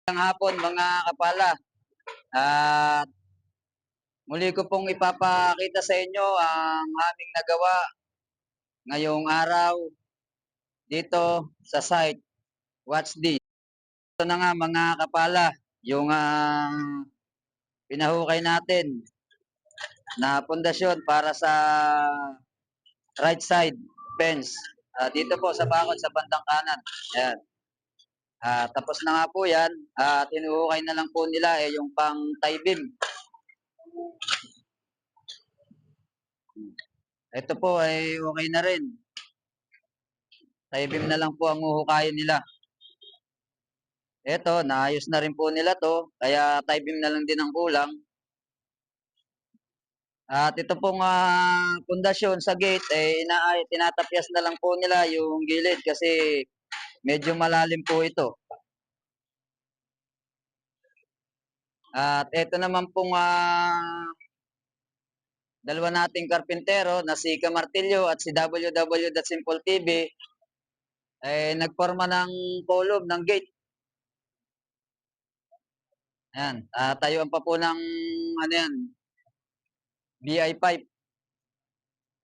Magandang hapon mga kapala. At muli ko pong ipapakita sa inyo ang aming nagawa ngayong araw dito sa site. Watch this. Ito na nga mga kapala, yung pinahukay natin na pundasyon para sa right side fence. Dito po sa bakod sa bandang kanan. Ayan. Tapos na nga po yan. Tinuhukay na lang po nila yung pang tie beam. Ito po ay okay na rin. Tie beam na lang po ang uhukayin nila. Ito, naayos na rin po nila to. Kaya tie beam na lang din ang kulang. At ito pong pundasyon sa gate, tinatapyas na lang po nila yung gilid kasi medyo malalim po ito. At ito naman pong dalawa nating karpintero na si Kamartilyo at si WW.Simple TV nagporma ng column ng gate. Ayan, tayuan pa po ng BI pipe.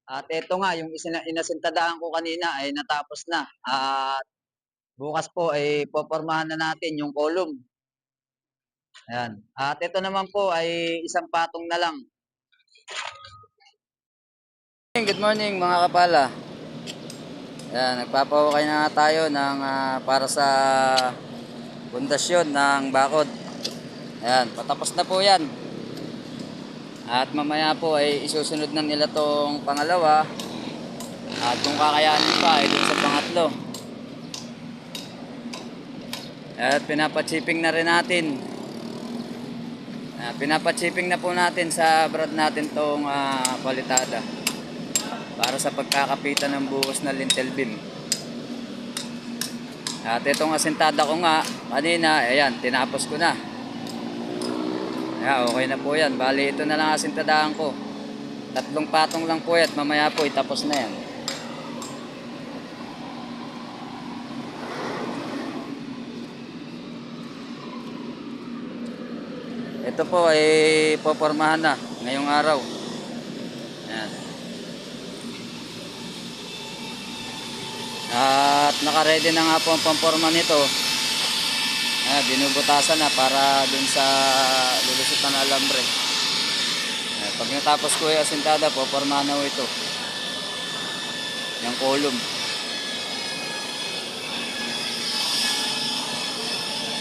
At ito nga, yung inasintadaan ko kanina ay natapos na. At bukas po ay popormahan na natin yung column. Ayan. At ito naman po ay isang patong na lang. Good morning mga kapala. Ayan, nagpapahukay na tayo ng para sa pundasyon ng bakod. Ayan, patapos na po yan. At mamaya po ay isusunod na nila tong pangalawa. At kung kakayanin pa ay dun sa pangatlo. At pinapachipping na rin natin. Pinapachipping na po natin sa brad natin tong palitada. Para sa pagkakapitan ng buhos na lintel beam. At itong asentada ko nga kanina, ayan, tinapos ko na. Ayan, okay na po yan. Bali, ito na lang asentadaan ko. 3 patong lang po yan. Mamaya po, itapos na yan. Ito po ay popormahan na ngayong araw. Ayan. At nakaredy na nga po ang pamporma nito. Binubutasan na para dun sa lulusutan na alambre. Pag natapos ko yung asentada, popormahan na ito yung column.